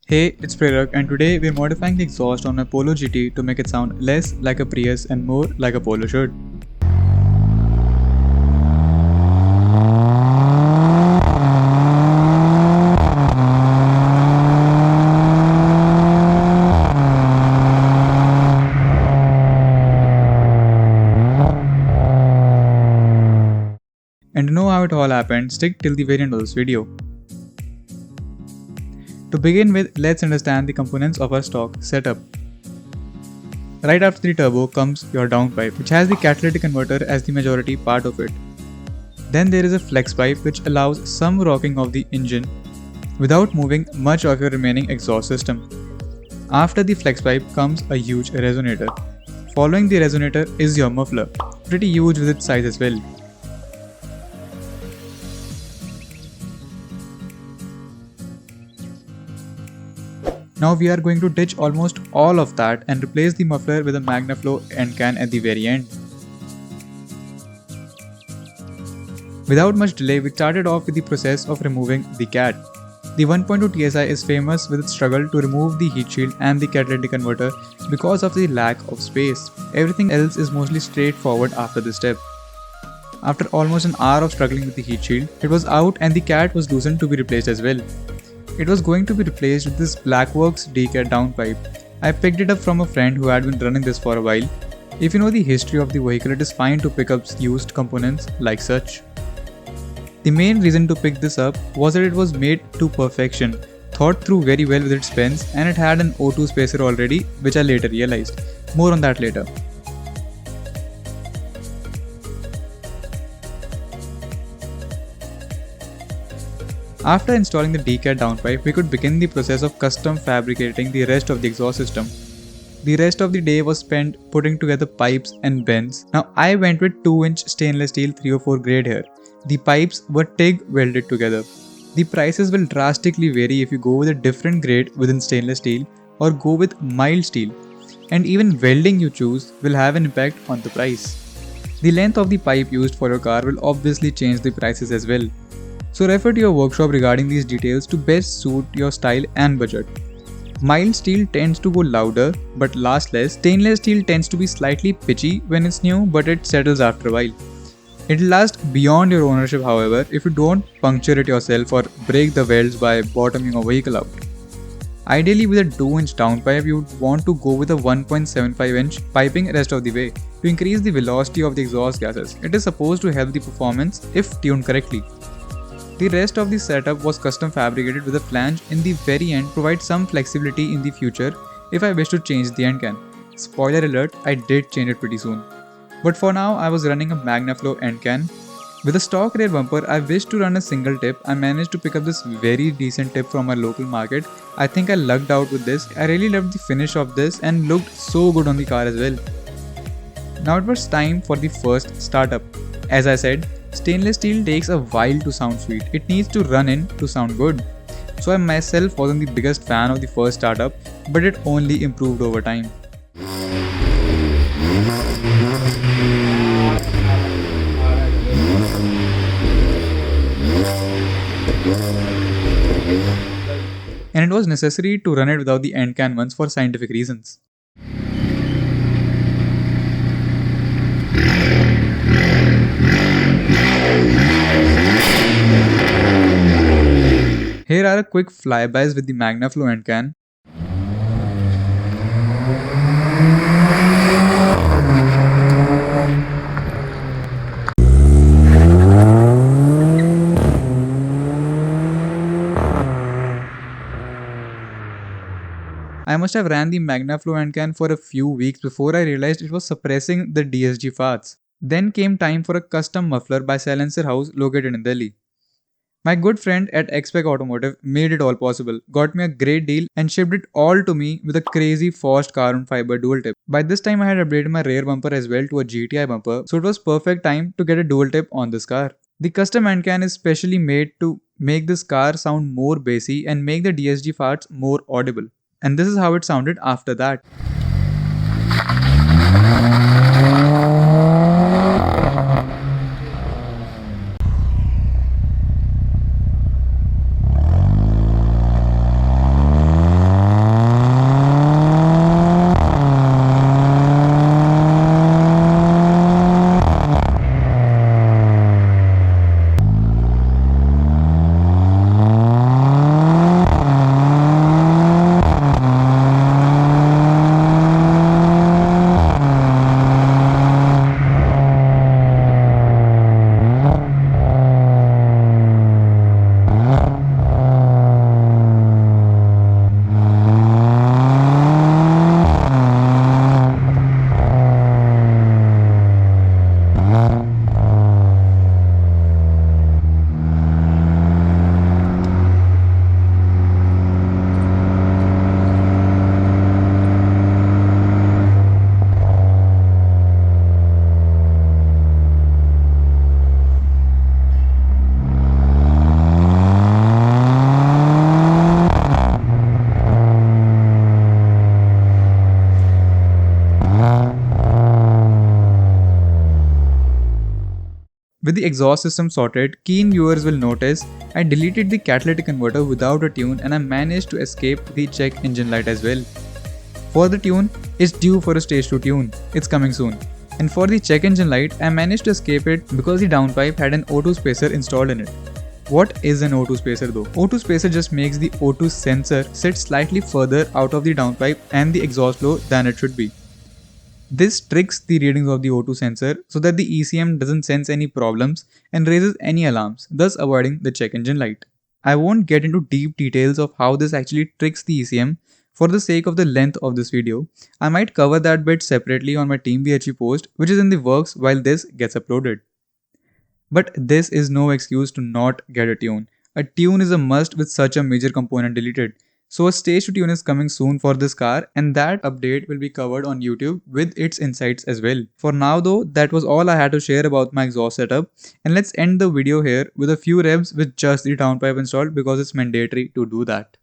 Hey, it's Prerak and today we're modifying the exhaust on my Polo GT to make it sound less like a Prius and more like a polo shirt. And to know how it all happened, stick till the very end of this video. To begin with, let's understand the components of our stock setup. Right after the turbo comes your downpipe, which has the catalytic converter as the majority part of it. Then there is a flex pipe which allows some rocking of the engine without moving much of your remaining exhaust system. After the flex pipe comes a huge resonator. Following the resonator is your muffler, pretty huge with its size as well. Now we are going to ditch almost all of that and replace the muffler with a MagnaFlow end can at the very end. Without much delay, we started off with the process of removing the decat. The 1.2 TSI is famous with its struggle to remove the heat shield and the catalytic converter because of the lack of space. Everything else is mostly straightforward after this step. After almost an hour of struggling with the heat shield, it was out and the cat was loosened to be replaced as well. It was going to be replaced with this Blackworks decat downpipe. I picked it up from a friend who had been running this for a while. If you know the history of the vehicle, it is fine to pick up used components like such. The main reason to pick this up was that it was made to perfection, thought through very well with its pens, and it had an O2 spacer already, which I later realized. More on that later. After installing the decat downpipe, we could begin the process of custom fabricating the rest of the exhaust system. The rest of the day was spent putting together pipes and bends. Now I went with 2-inch stainless steel 304 grade here. The pipes were TIG welded together. The prices will drastically vary if you go with a different grade within stainless steel or go with mild steel. And even welding you choose will have an impact on the price. The length of the pipe used for your car will obviously change the prices as well. So refer to your workshop regarding these details to best suit your style and budget. Mild steel tends to go louder but lasts less. Stainless steel tends to be slightly pitchy when it's new, but it settles after a while. It'll last beyond your ownership, however, if you don't puncture it yourself or break the welds by bottoming a vehicle out. Ideally, with a 2-inch downpipe, you would want to go with a 1.75-inch piping rest of the way to increase the velocity of the exhaust gases. It is supposed to help the performance if tuned correctly. The rest of the setup was custom fabricated with a flange in the very end to provide some flexibility in the future if I wish to change the end can. Spoiler alert, I did change it pretty soon. But for now, I was running a MagnaFlow end can. With a stock rear bumper, I wished to run a single tip. I managed to pick up this very decent tip from our local market. I think I lucked out with this. I really loved the finish of this and looked so good on the car as well. Now it was time for the first startup. As I said, stainless steel takes a while to sound sweet. It needs to run in to sound good. So I myself wasn't the biggest fan of the first startup, but it only improved over time. And it was necessary to run it without the end can once for scientific reasons. Here are a quick flybys with the MagnaFlow end can. I must have ran the MagnaFlow end can for a few weeks before I realized it was suppressing the DSG farts. Then came time for a custom muffler by Silencer House located in Delhi. My good friend at Xpec Automotive made it all possible, got me a great deal and shipped it all to me with a crazy forged carbon fiber dual tip. By this time I had upgraded my rear bumper as well to a GTI bumper, so it was perfect time to get a dual tip on this car. The custom end can is specially made to make this car sound more bassy and make the DSG farts more audible. And this is how it sounded after that. With the exhaust system sorted, keen viewers will notice I deleted the catalytic converter without a tune and I managed to escape the check engine light as well. For the tune, it's due for a stage 2 tune, it's coming soon. And for the check engine light, I managed to escape it because the downpipe had an O2 spacer installed in it. What is an O2 spacer though? O2 spacer just makes the O2 sensor sit slightly further out of the downpipe and the exhaust flow than it should be. This tricks the readings of the O2 sensor so that the ECM doesn't sense any problems and raises any alarms, thus avoiding the check engine light. I won't get into deep details of how this actually tricks the ECM for the sake of the length of this video. I might cover that bit separately on my Team BHE post, which is in the works while this gets uploaded. But this is no excuse to not get a tune. A tune is a must with such a major component deleted. So a stage 2 tune is coming soon for this car and that update will be covered on YouTube with its insights as well. For now though, that was all I had to share about my exhaust setup, and let's end the video here with a few revs with just the downpipe installed because it's mandatory to do that.